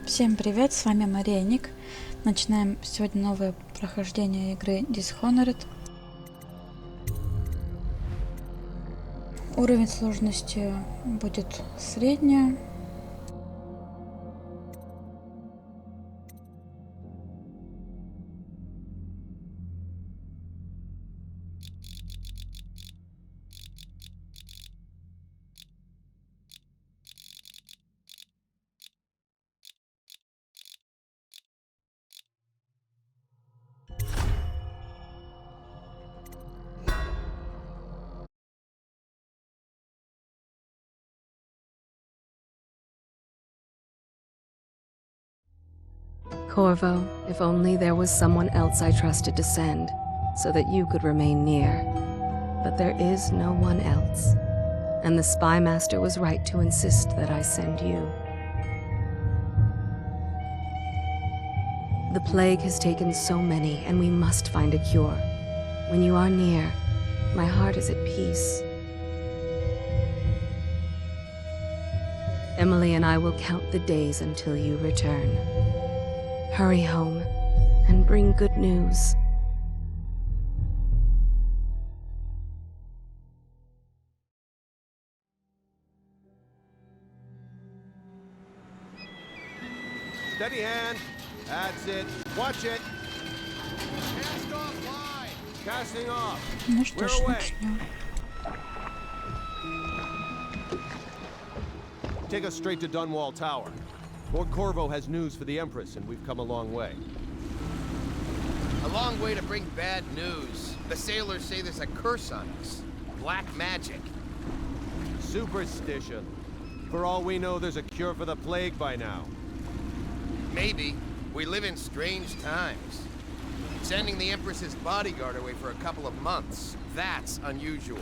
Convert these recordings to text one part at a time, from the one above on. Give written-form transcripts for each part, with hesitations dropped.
Всем привет, с вами Мария. Начинаем сегодня новое прохождение игры Dishonored. Уровень сложности будет средняя. Corvo, if only there was someone else I trusted to send, so that you could remain near. But there is no one else, and the Spy Master was right to insist that I send you. The plague has taken so many, and we must find a cure. When you are near, my heart is at peace. Emily and I will count the days until you return. Hurry home and bring good news. Steady hand. That's it. Watch it. Cast off line. Casting off. Ну что ж, We're away. начнем. Take us straight to Dunwall Tower. Lord Corvo has news for the Empress, and we've come a long way. A long way to bring bad news. The sailors say there's a curse on us. Black magic. Superstition. For all we know, there's a cure for the plague by now. Maybe. We live in strange times. Sending the Empress's bodyguard away for a couple of months. That's unusual.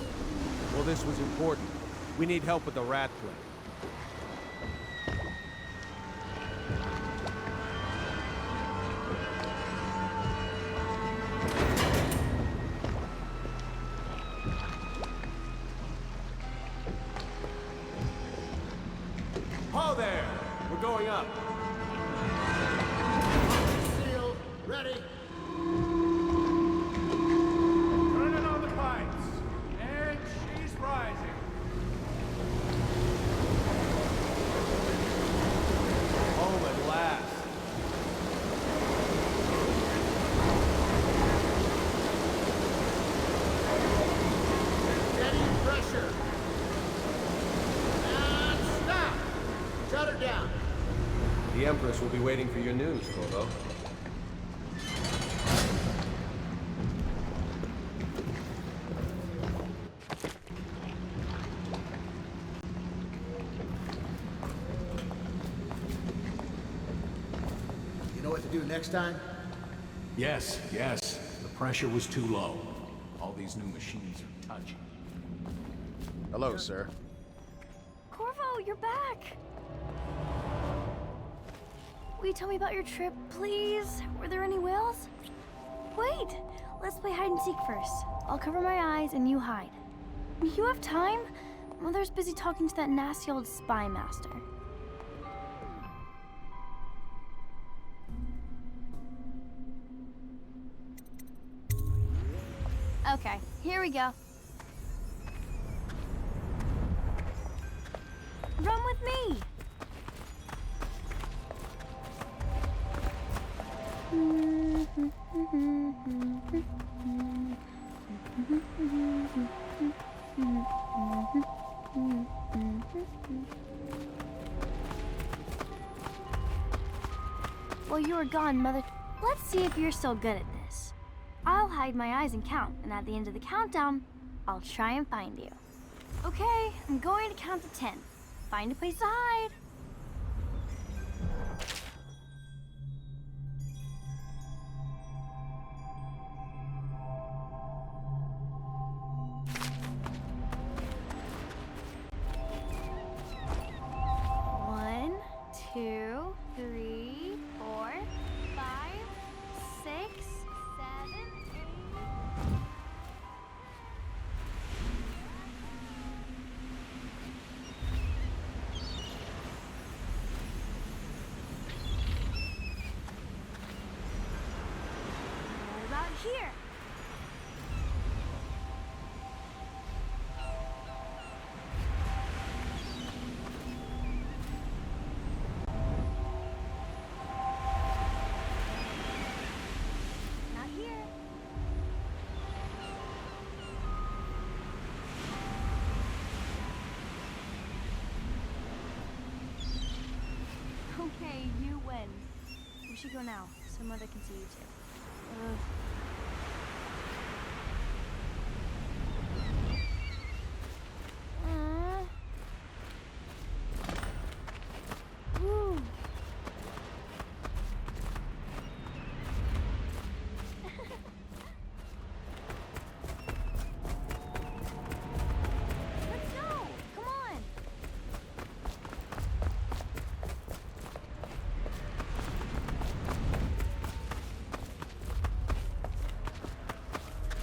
Well, this was important. We need help with the rat plague. Ho there! We're going up. Sealed. Ready. Turning on the pipes. And she's rising. Home at last. Steady pressure. And stop! Shut her down. The Empress will be waiting for your news, Corvo. You know what to do next time? Yes. The pressure was too low. All these new machines are touchy. Hello, sir. Corvo, you're back! Will you tell me about your trip, please? Were there any whales? Wait! Let's play hide and seek first. I'll cover my eyes and you hide. You have time? Mother's busy talking to that nasty old spy master. Okay, here we go. Run with me! While you were gone, Mother, let's see if you're still good at this. I'll hide my eyes and count, and at the end of the countdown, I'll try and find you. Okay, I'm going to count to 10. Find a place to hide. One, two, three, 4, 5, 6, 7, 8. Here. Not here. Okay, you win. We should go now, so Mother can see you too. Woo. Let's go! Come on!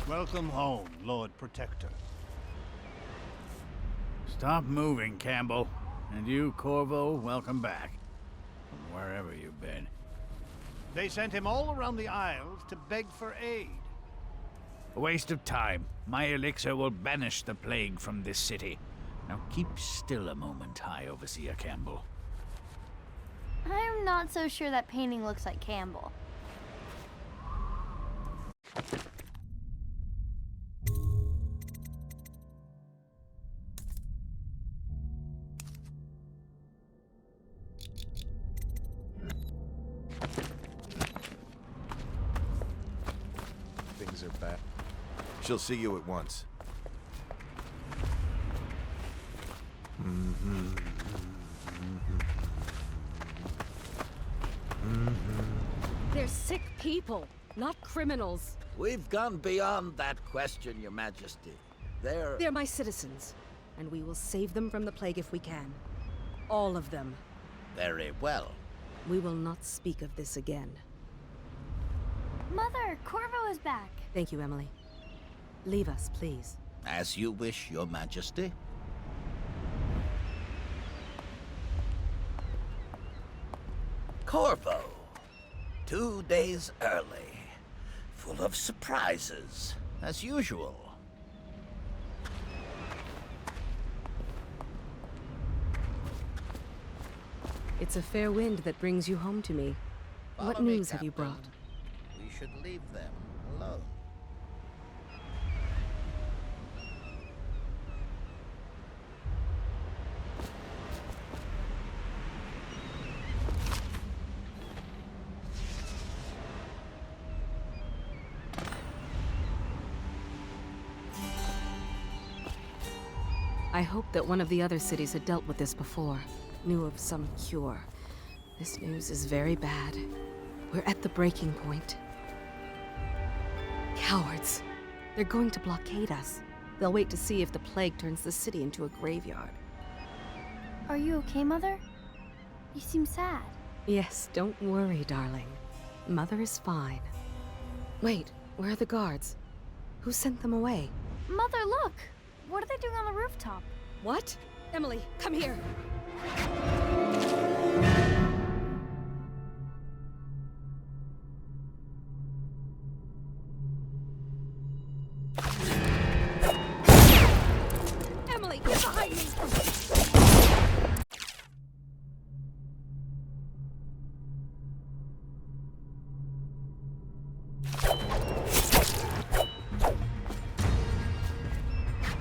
Welcome home, Lord Protector. Stop moving, Campbell. And you, Corvo, welcome back. From wherever you've been. They sent him all around the Isles to beg for aid. A waste of time. My elixir will banish the plague from this city. Now keep still a moment, High Overseer Campbell. I'm not so sure that painting looks like Campbell. Things are bad. She'll see you at once. They're sick people, not criminals. We've gone beyond that question, Your Majesty. They're my citizens, and we will save them from the plague if we can. All of them. Very well. We will not speak of this again. Mother, Corvo is back. Thank you, Emily. Leave us, please. As you wish, Your Majesty. Corvo. 2 days early. Full of surprises, as usual. It's a fair wind that brings you home to me. What Follow me, news have you Captain. brought? We should leave them alone. I hoped that one of the other cities had dealt with this before, knew of some cure. This news is very bad. We're at the breaking point. Cowards. They're going to blockade us. They'll wait to see if the plague turns the city into a graveyard. Are you okay, Mother? You seem sad. Yes, don't worry, darling. Mother is fine. Wait, where are the guards? Who sent them away? Mother, look! What are they doing on the rooftop? What? Emily, come here! Emily, get behind me!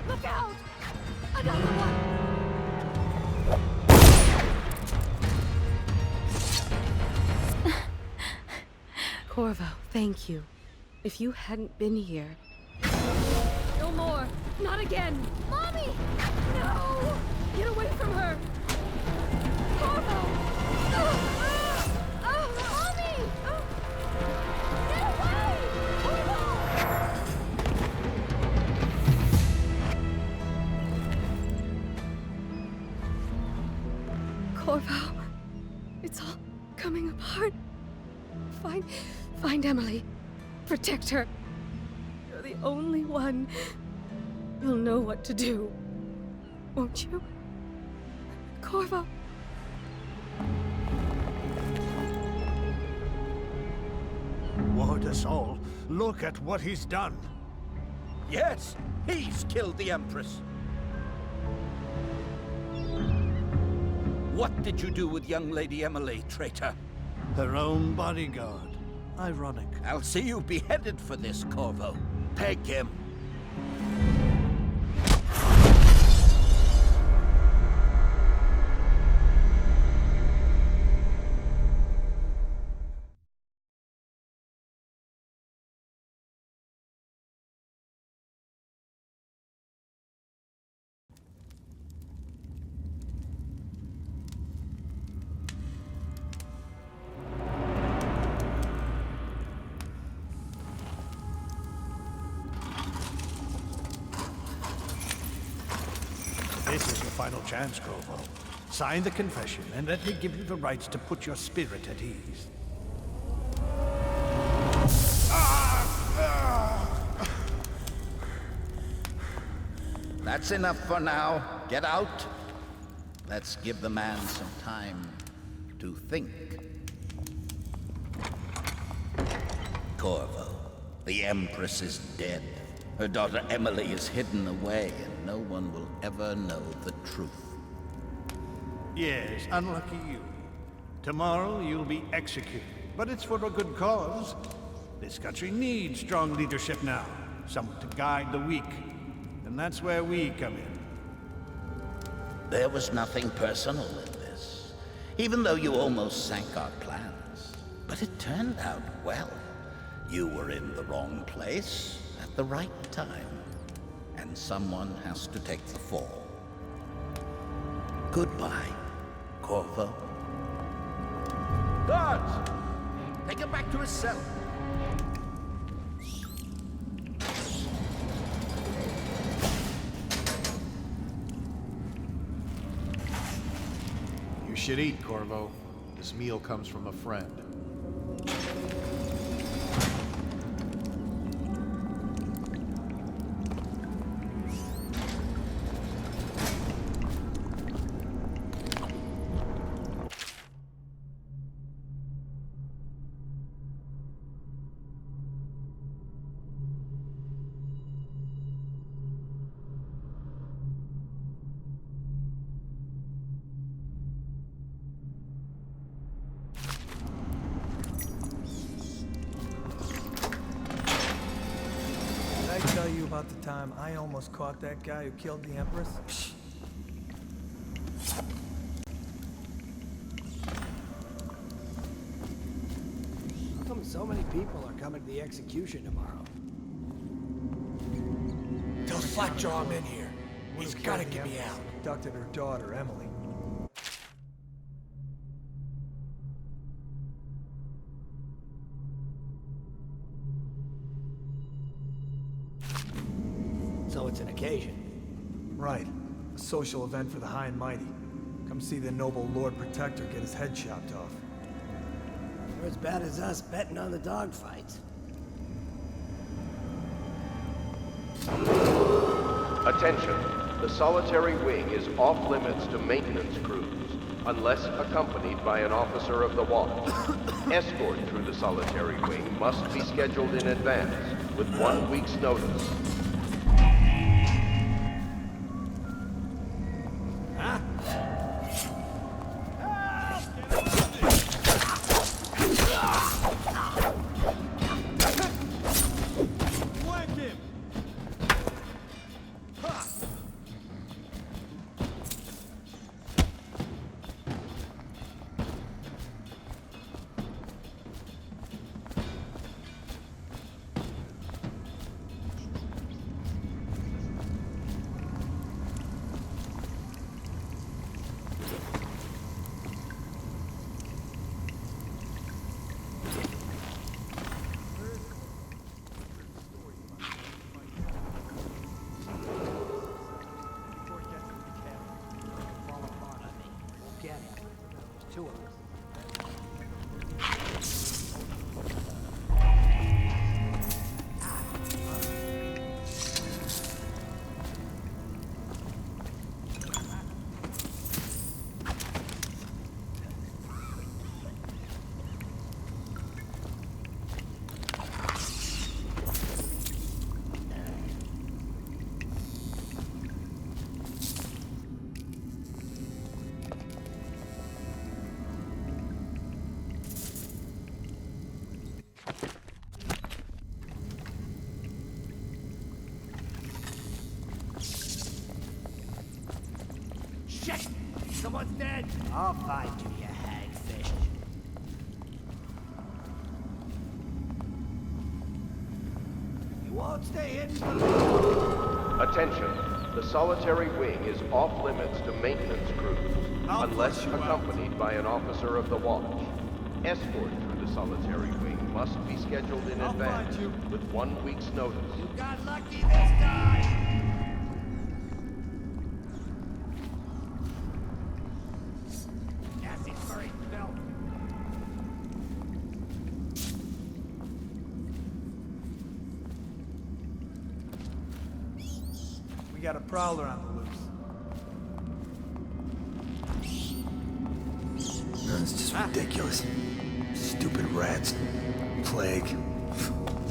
Look out! Another one! Corvo, thank you. If you hadn't been here... No more! Not again! Mommy! No! Get away from her! Corvo! Mommy! Get away! Corvo, it's all coming apart. Find Emily. Protect her. You're the only one who'll know what to do. Won't you? Corvo. Ward us all Look at what he's done. Yes, he's killed the Empress. What did you do with young Lady Emily, traitor? Her own bodyguard. Ironic. I'll see you beheaded for this, Corvo. Peg him. This is your final chance, Corvo. Sign the confession, and let me give you the rights to put your spirit at ease. That's enough for now. Get out. Let's give the man some time to think. Corvo, the Empress is dead. Her daughter Emily is hidden away, and no one will ever know the truth. Yes, unlucky you. Tomorrow you'll be executed, but it's for a good cause. This country needs strong leadership now, someone to guide the weak, and that's where we come in. There was nothing personal in this, even though you almost sank our plans. But it turned out well. You were in the wrong place at the right time, and someone has to take the fall. Goodbye, Corvo. Guards! Take him back to his cell. You should eat, Corvo. This meal comes from a friend. Did I tell you about the time I almost caught that guy who killed the Empress? How come so many people are coming to the execution tomorrow? Tell Slackjaw I'm in here. He's gotta get me out. Abducted her daughter, Emily. So it's an occasion. Right. A social event for the high and mighty. Come see the noble Lord Protector get his head chopped off. You're as bad as us betting on the dogfights. Attention. The solitary wing is off limits to maintenance crews, unless accompanied by an officer of the watch. Escort through the solitary wing must be scheduled in advance, with 1 week's notice. I'll find you, you hagfish. You won't stay hidden. Attention. The solitary wing is off limits to maintenance crews, unless accompanied by an officer of the watch. Escort through the solitary wing must be scheduled in advance with 1 week's notice. You got lucky this time! Yes, it's very built. We got a prowler on the loose. That's just ridiculous. Stupid rats. Plague.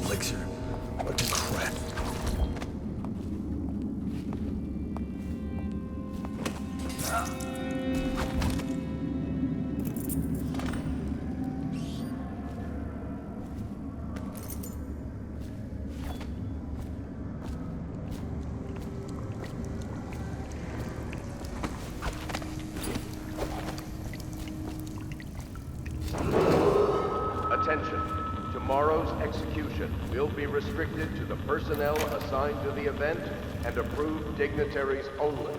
Elixir. What the crap? Attention. Tomorrow's execution will be restricted to the personnel assigned to the event and approved dignitaries only.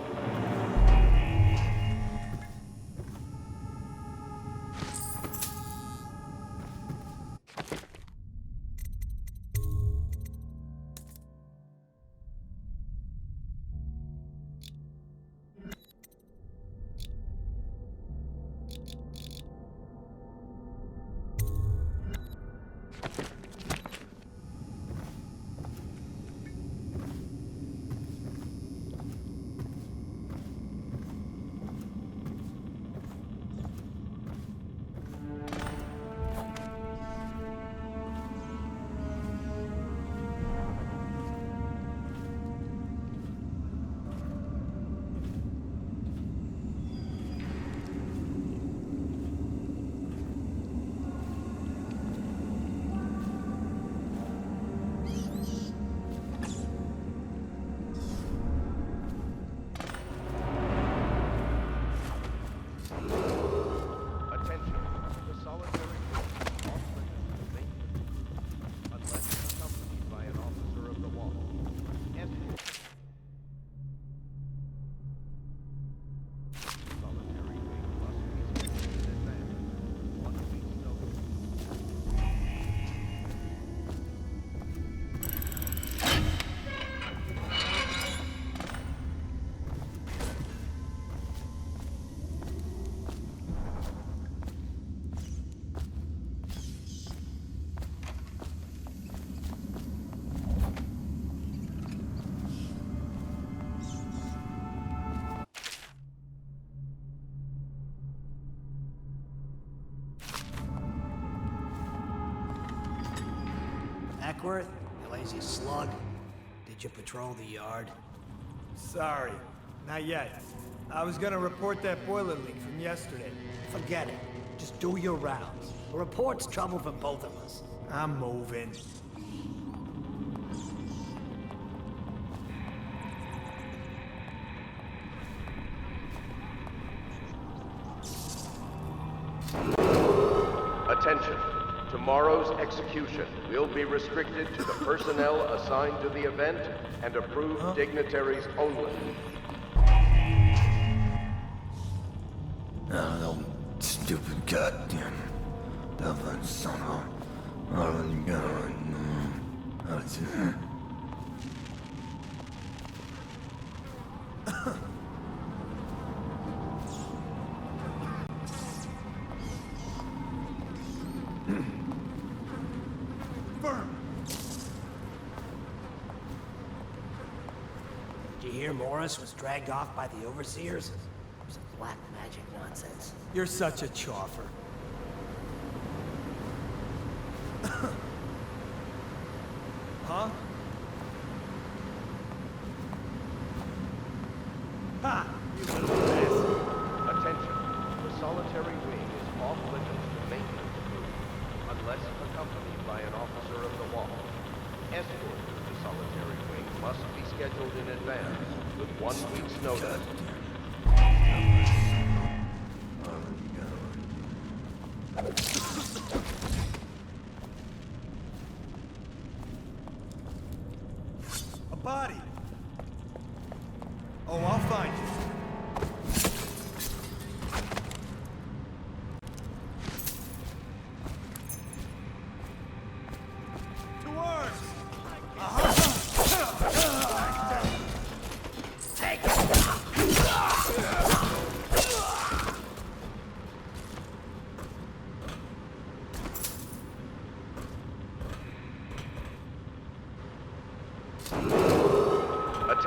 Ackworth, you lazy slug. Did you patrol the yard? Sorry, not yet. I was gonna report that boiler leak from yesterday. Forget it. Just do your rounds. A report's trouble for both of us. I'm moving. Attention. Tomorrow's execution will be restricted to the personnel assigned to the event and approved dignitaries only. Oh, stupid goddamn. That son of Did you hear Morris was dragged off by the overseers? Some black magic nonsense. You're such a choffer. Huh? Ha! You little bastard. Attention. The solitary wing is off limits to maintenance crews, unless accompanied by an officer of the watch. Escort to the solitary wing must be scheduled in advance with 1 week's notice.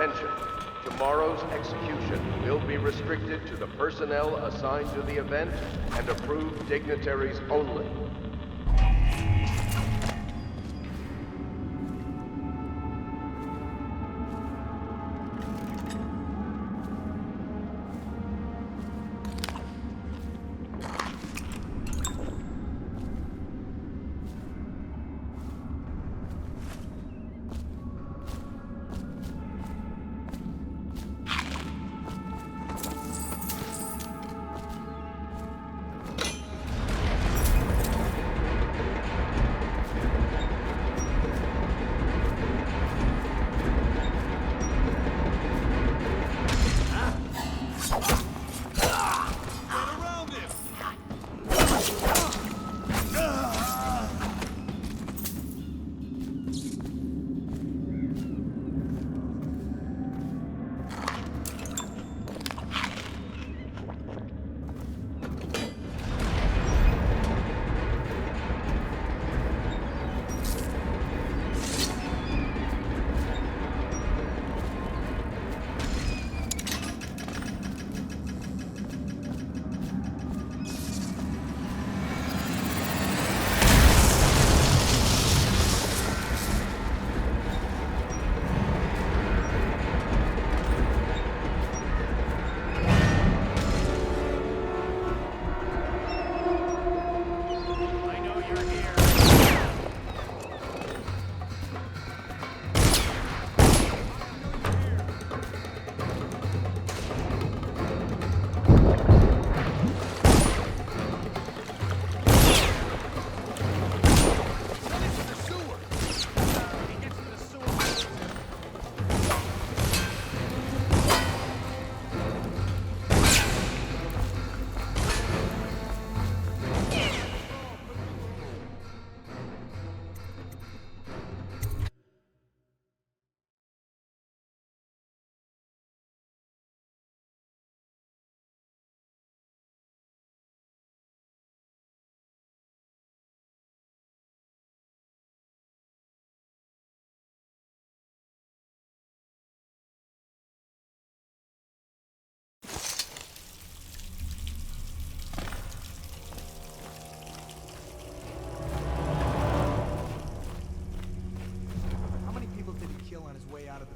Attention. Tomorrow's execution will be restricted to the personnel assigned to the event and approved dignitaries only.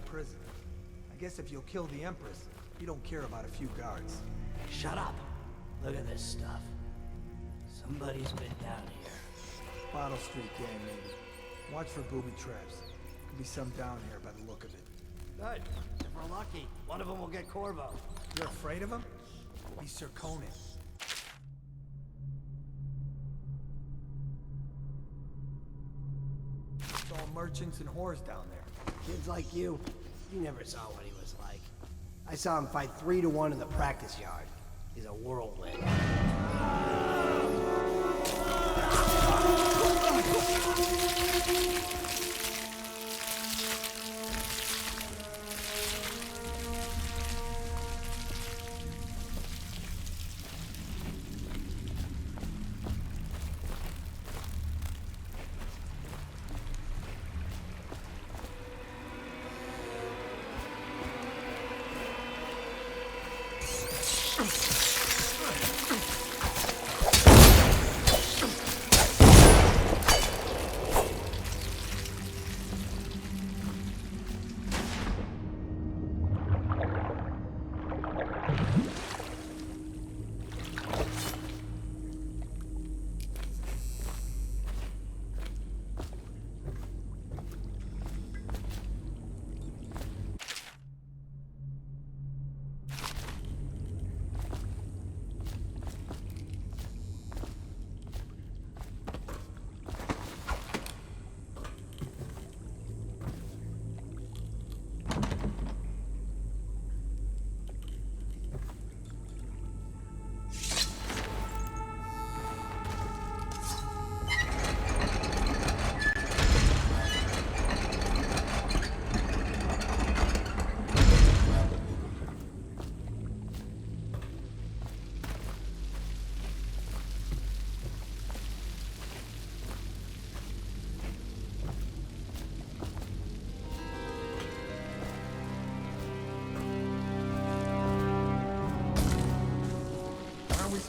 Prison. I guess if you'll kill the Empress, you don't care about a few guards. Shut up. Look at this stuff. Somebody's been down here. Bottle Street gang, maybe. Watch for booby traps. Could be some down here by the look of it. Good. If we're lucky, one of them will get Corvo. You're afraid of him? He's Sir Conan. It's all merchants and whores down there. Kids like you never saw what he was like. I saw him fight 3-1 in the practice yard. He's a whirlwind.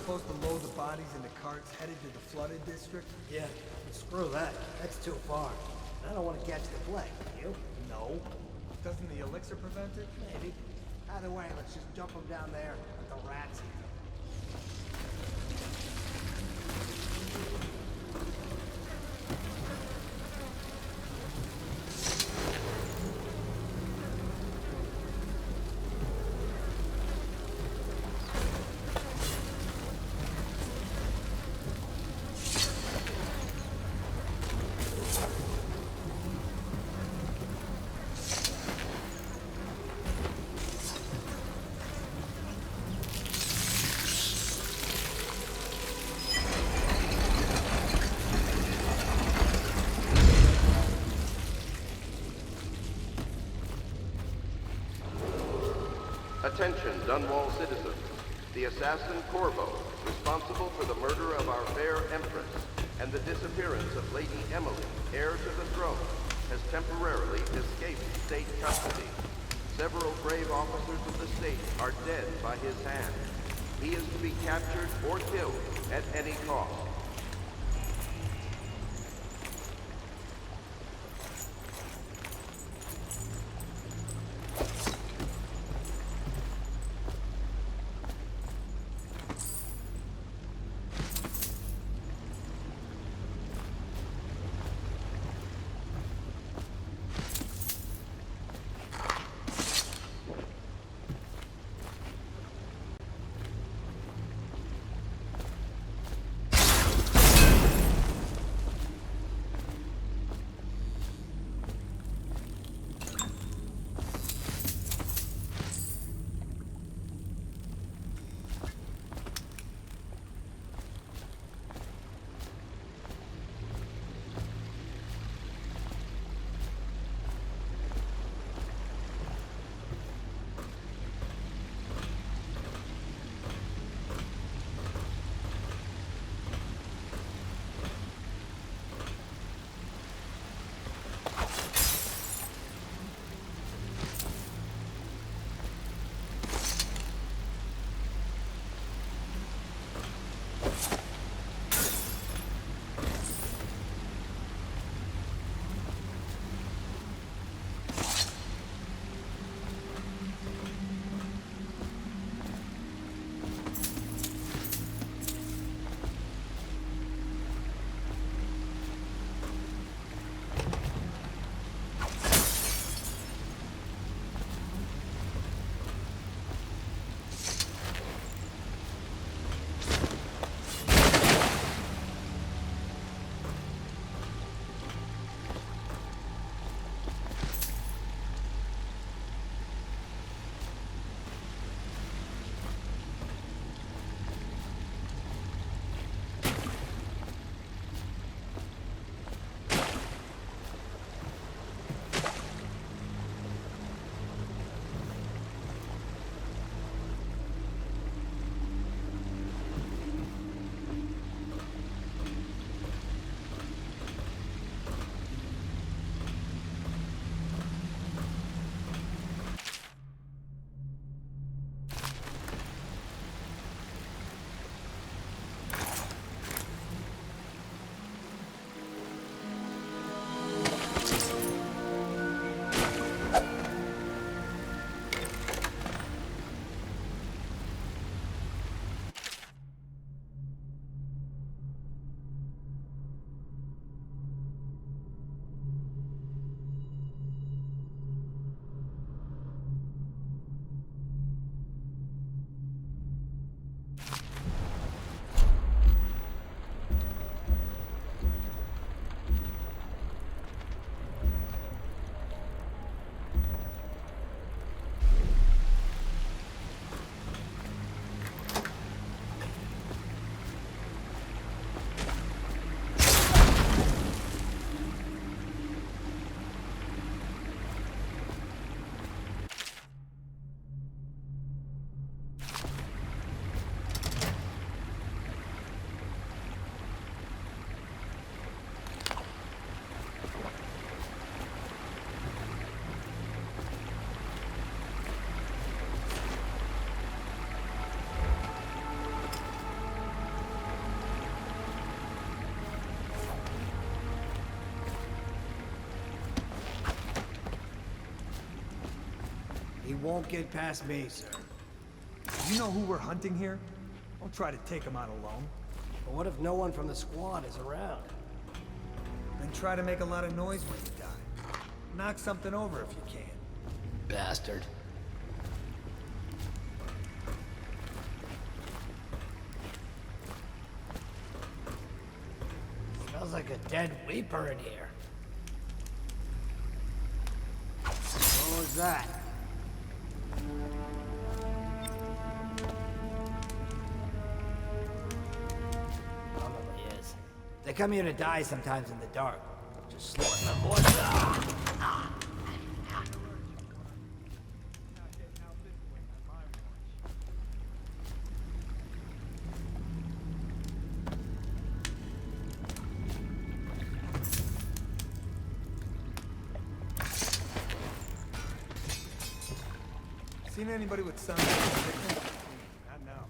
supposed to load the bodies into carts headed to the flooded district? Yeah, but screw that. That's too far. I don't want to catch the plague, you? No. Doesn't the elixir prevent it? Maybe. Either way, let's just dump them down there with the rats eat them. Attention, Dunwall citizens. The assassin Corvo, responsible for the murder of our fair Empress and the disappearance of Lady Emily, heir to the throne, has temporarily escaped state custody. Several brave officers of the state are dead by his hand. He is to be captured or killed at any cost. won't get past me, sir. You know who we're hunting here? Don't try to take him out alone. But what if no one from the squad is around? Then try to make a lot of noise when you die. Knock something over if you can. Bastard. Smells like a dead weeper in here. What was that? Probably is. They come here to die sometimes in the dark. Just slip the voice out. Seen anybody with signs of sickness? Not now.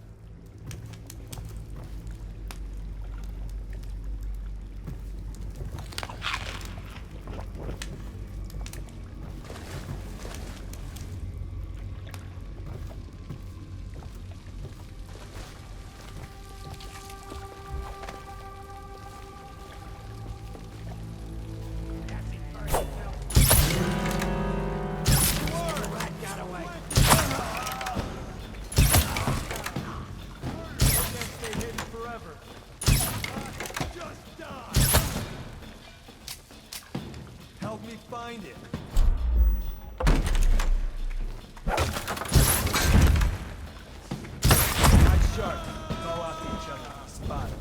Find it. Not sharp. Go after each other. Spot it.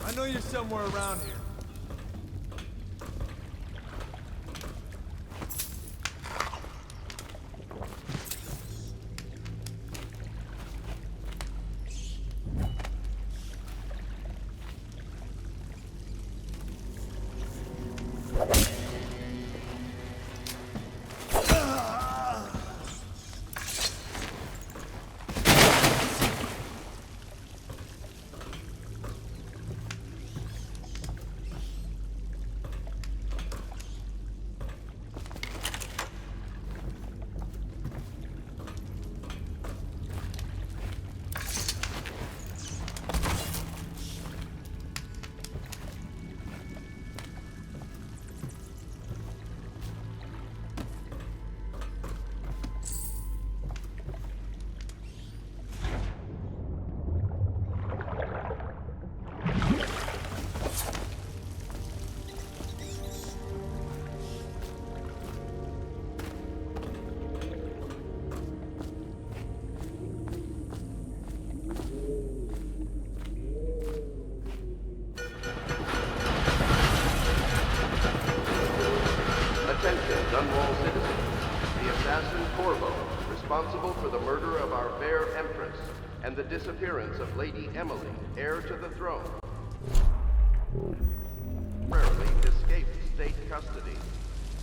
I know you're somewhere around here. Danuolll citizen, the assassin Corvo, responsible for the murder of our fair Empress and the disappearance of Lady Emily, heir to the throne, rarely escaped state custody.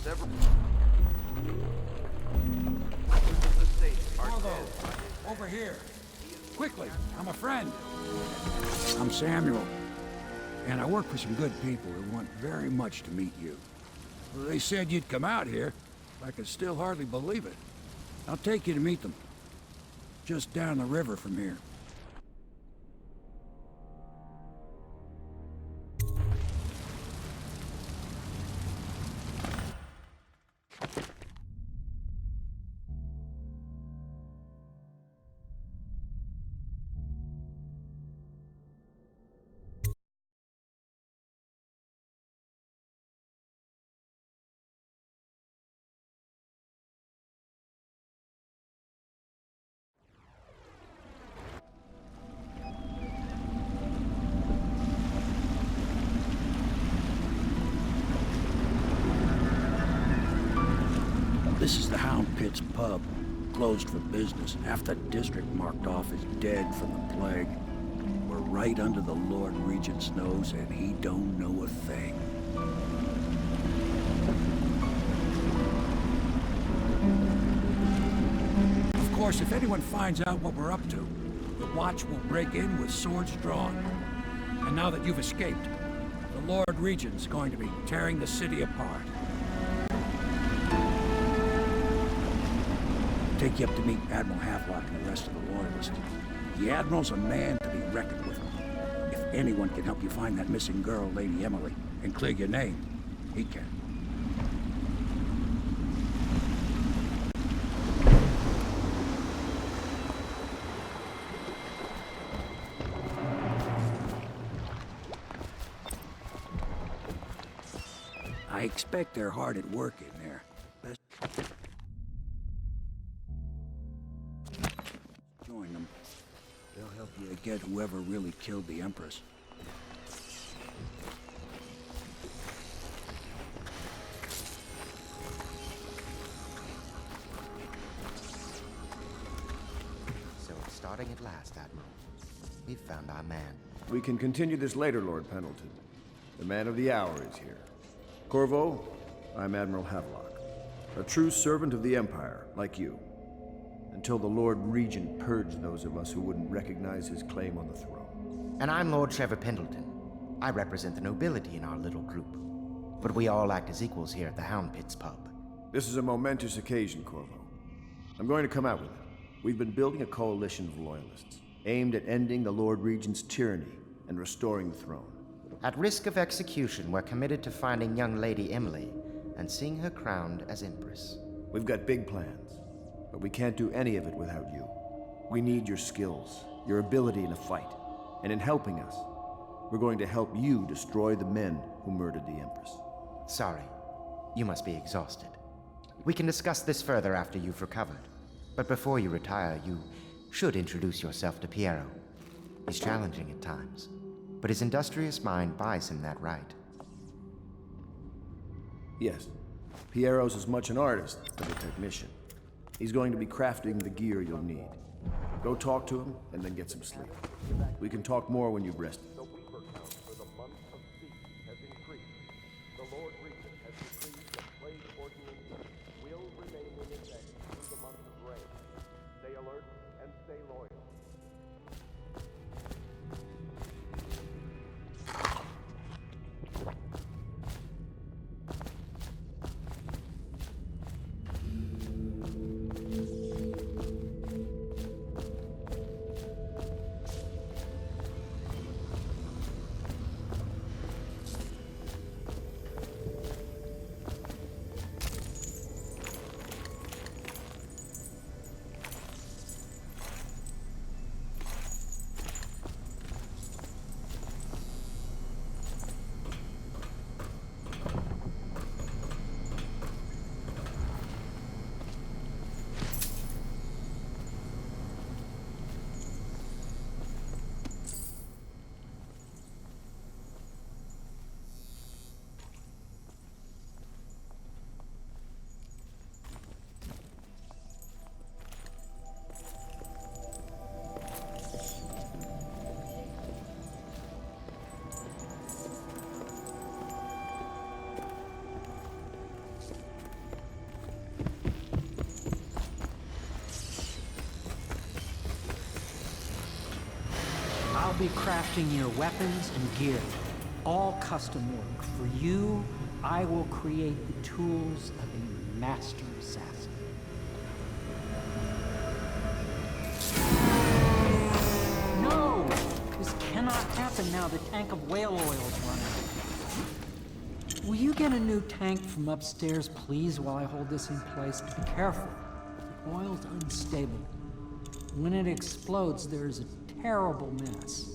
Several members of the state are dead. Over here. Quickly, I'm a friend. I'm Samuel, and I work for some good people who want very much to meet you. Well, they said you'd come out here. I could still hardly believe it. I'll take you to meet them. Just down the river from here. This is the Hound Pit's pub, closed for business. Half the district marked off as dead from the plague. We're right under the Lord Regent's nose, and he don't know a thing. Of course, if anyone finds out what we're up to, the Watch will break in with swords drawn. And now that you've escaped, the Lord Regent's going to be tearing the city apart. take you up to meet Admiral Havelock and the rest of the Loyalists. The Admiral's a man to be reckoned with. If anyone can help you find that missing girl, Lady Emily, and clear your name, he can. I expect they're hard at work in there. Join them. They'll help you get whoever really killed the Empress. So it's starting at last, Admiral. We've found our man. We can continue this later, Lord Pendleton. The man of the hour is here. Corvo, I'm Admiral Havelock, a true servant of the Empire, like you, until the Lord Regent purged those of us who wouldn't recognize his claim on the throne. And I'm Lord Trevor Pendleton. I represent the nobility in our little group, but we all act as equals here at the Hound Pits pub. This is a momentous occasion, Corvo. I'm going to come out with it. We've been building a coalition of loyalists, aimed at ending the Lord Regent's tyranny and restoring the throne. At risk of execution, we're committed to finding young Lady Emily and seeing her crowned as Empress. We've got big plans, but we can't do any of it without you. We need your skills, your ability in a fight, and in helping us, we're going to help you destroy the men who murdered the Empress. Sorry, you must be exhausted. We can discuss this further after you've recovered. But before you retire, you should introduce yourself to Piero. He's challenging at times, but his industrious mind buys him that right. Yes, Piero's as much an artist as a technician. He's going to be crafting the gear you'll need. Go talk to him, and then get some sleep. We can talk more when you've rested. The weaver count for the month of peace has increased. The Lord Regent has decreed that plague ordinances will remain in effect through the month of rain. Stay alert and stay loyal. I'll be crafting your weapons and gear, all custom work. For you, I will create the tools of a master assassin. No! This cannot happen now. The tank of whale oil is running. Will you get a new tank from upstairs, please, while I hold this in place? Be careful. The oil's unstable. When it explodes, there's a terrible mess.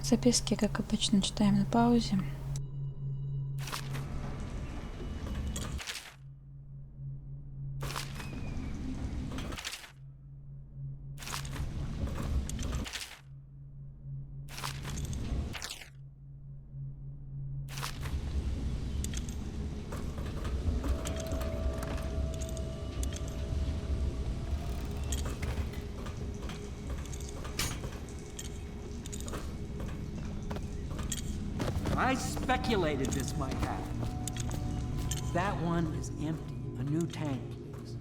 Записки, как обычно, читаем на паузе. I speculated this might happen. That one is empty. A new tank, please.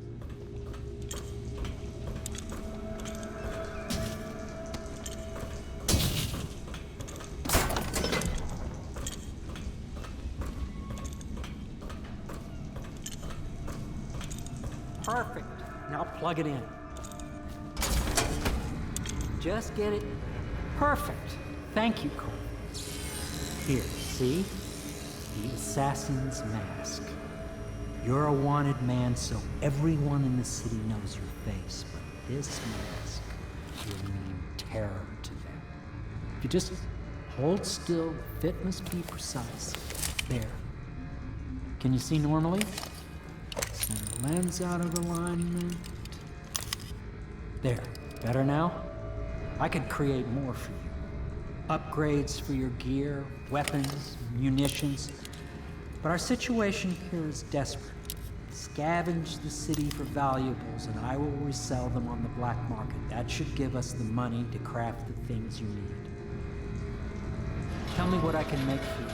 Perfect. Now plug it in. Just get it. Perfect. Thank you, Cole. Here, see? The assassin's mask. You're a wanted man, so everyone in the city knows your face, but this mask will mean terror to them. If you just hold still, the fit must be precise. There. Can you see normally? Center lens out of alignment. There. Better now? I could create more for you. Upgrades for your gear, weapons, munitions. But our situation here is desperate. Scavenge the city for valuables and I will resell them on the black market. That should give us the money to craft the things you need. Tell me what I can make for you.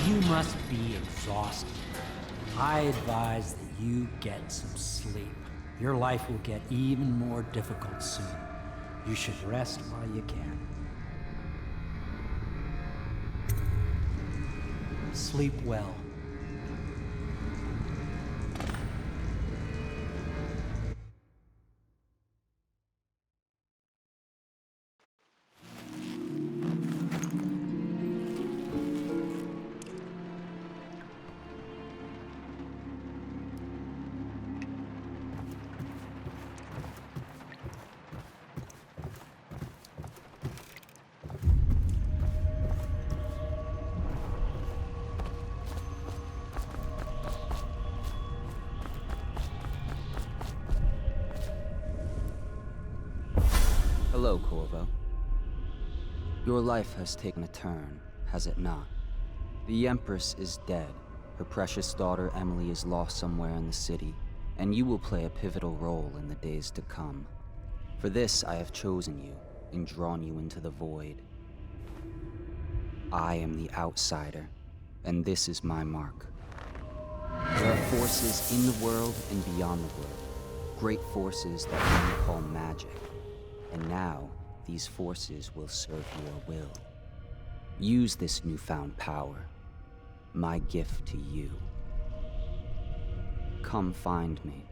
You must be exhausted. I advise that you get some sleep. Your life will get even more difficult soon. You should rest while you can. Sleep well. Hello, Corvo. Your life has taken a turn, has it not? The Empress is dead. Her precious daughter Emily is lost somewhere in the city, and you will play a pivotal role in the days to come. For this, I have chosen you and drawn you into the void. I am the outsider, and this is my mark. There are forces in the world and beyond the world, great forces that men call magic. And now, these forces will serve your will. Use this newfound power, my gift to you. Come find me.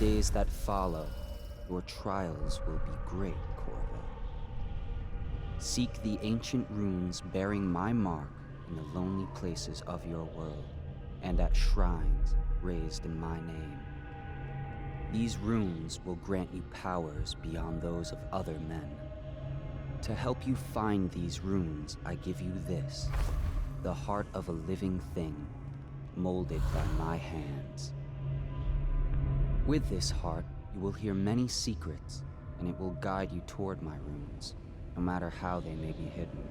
days that follow, your trials will be great, Corvo. Seek the ancient runes bearing my mark in the lonely places of your world, and at shrines raised in my name. These runes will grant you powers beyond those of other men. To help you find these runes, I give you this, the heart of a living thing, molded by my hands. With this heart, you will hear many secrets, and it will guide you toward my runes, no matter how they may be hidden.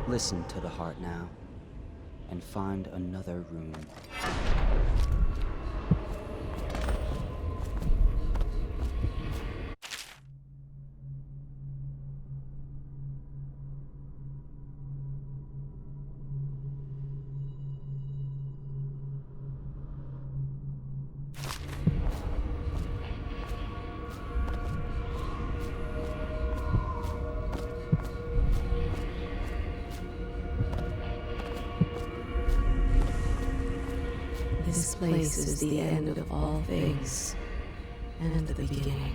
Listen to the heart now, and find another rune. This place is the end of all things, and the beginning.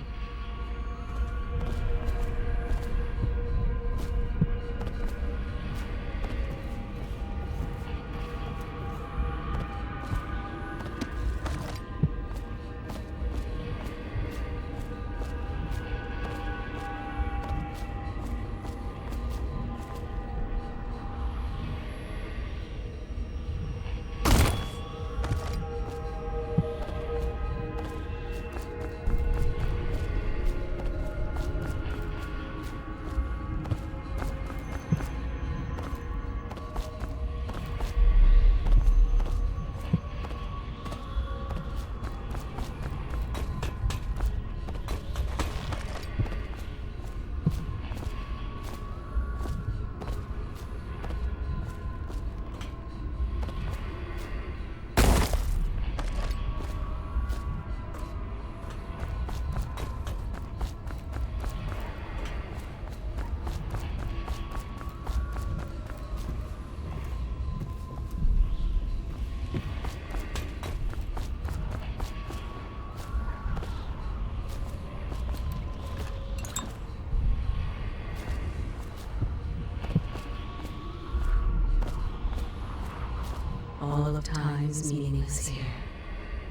All of time's meaning is here.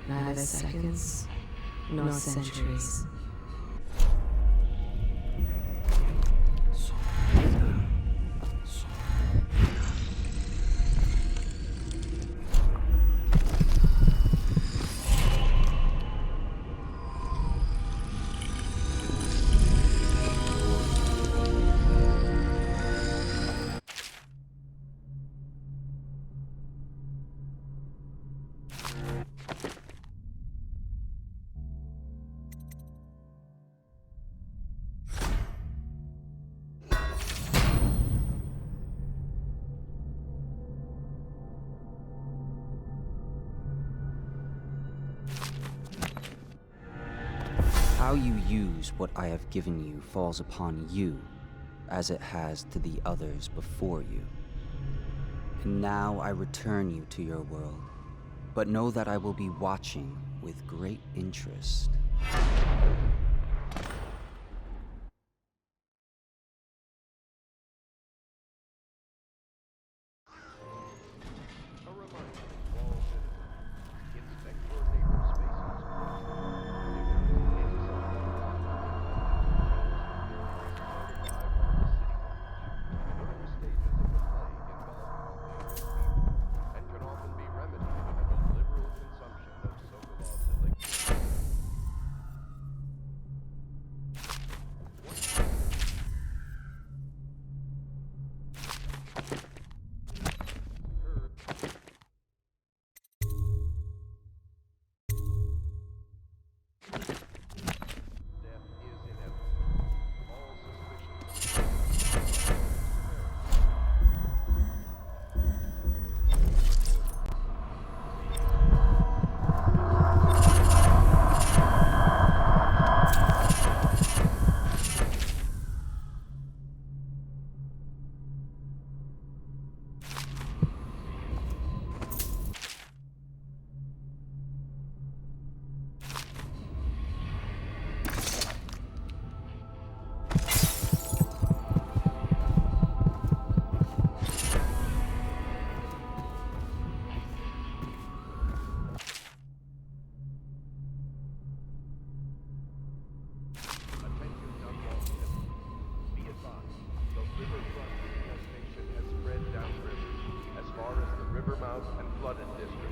Neither seconds nor centuries. How you use what I have given you falls upon you, as it has to the others before you. And now I return you to your world, but know that I will be watching with great interest. river mouth and flooded districts.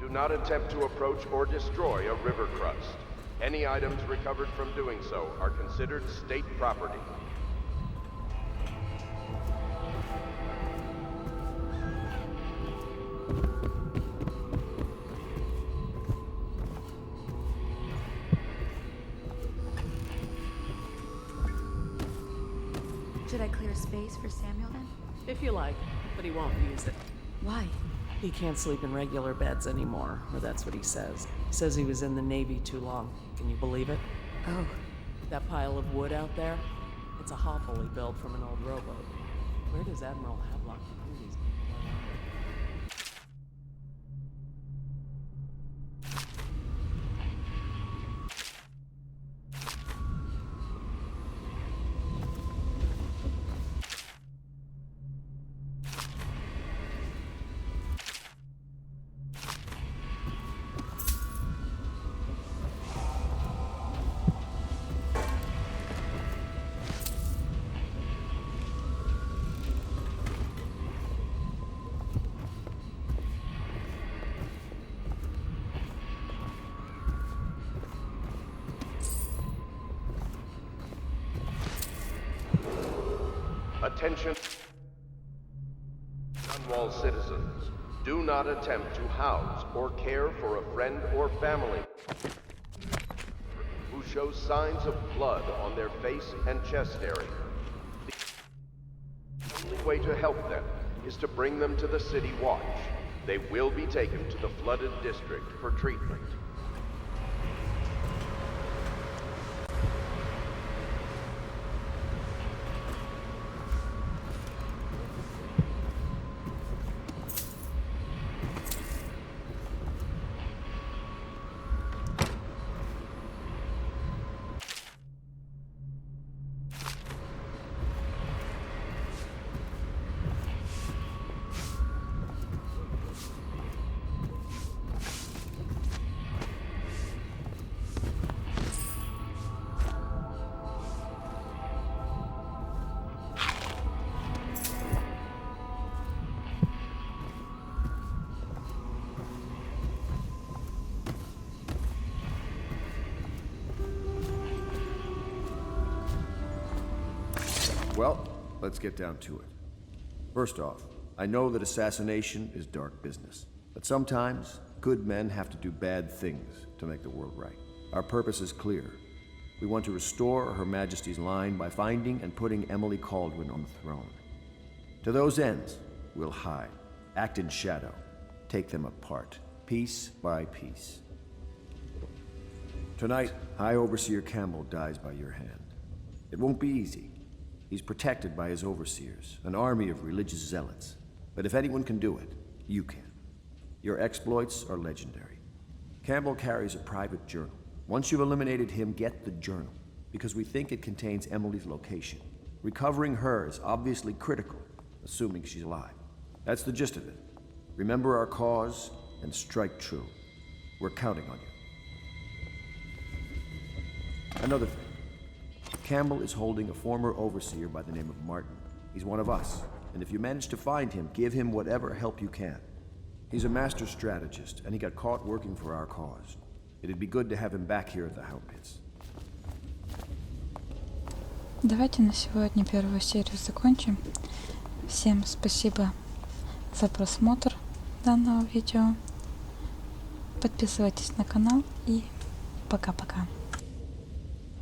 Do not attempt to approach or destroy a river crust. Any items recovered from doing so are considered state property. Should I clear space for Samuel then? If you like, but he won't use it. Why? He can't sleep in regular beds anymore, or that's what he says. Says he was in the Navy too long. Can you believe it? Oh. That pile of wood out there? It's a hovel he built from an old rowboat. Where does Admiral Havelock find these people? Attention, Dunwall citizens. Do not attempt to house or care for a friend or family who shows signs of blood on their face and chest area. The only way to help them is to bring them to the City Watch. They will be taken to the flooded district for treatment. Well, let's get down to it. First off, I know that assassination is dark business, but sometimes good men have to do bad things to make the world right. Our purpose is clear. We want to restore Her Majesty's line by finding and putting Emily Kaldwin on the throne. To those ends, we'll hide, act in shadow, take them apart, piece by piece. Tonight, High Overseer Campbell dies by your hand. It won't be easy. He's protected by his overseers, an army of religious zealots. But if anyone can do it, you can. Your exploits are legendary. Campbell carries a private journal. Once you've eliminated him, get the journal, because we think it contains Emily's location. Recovering her is obviously critical, assuming she's alive. That's the gist of it. Remember our cause and strike true. We're counting on you. Another thing. Campbell is holding a former overseer by the name of Martin. He's one of us, and if you manage to find him, give him whatever help you can. He's a master strategist, and he got caught working for our cause. It'd be good to have him back here at the Hound Pits. Давайте на сегодня первую серию закончим. Всем спасибо за просмотр данного видео. Подписывайтесь на канал и пока-пока.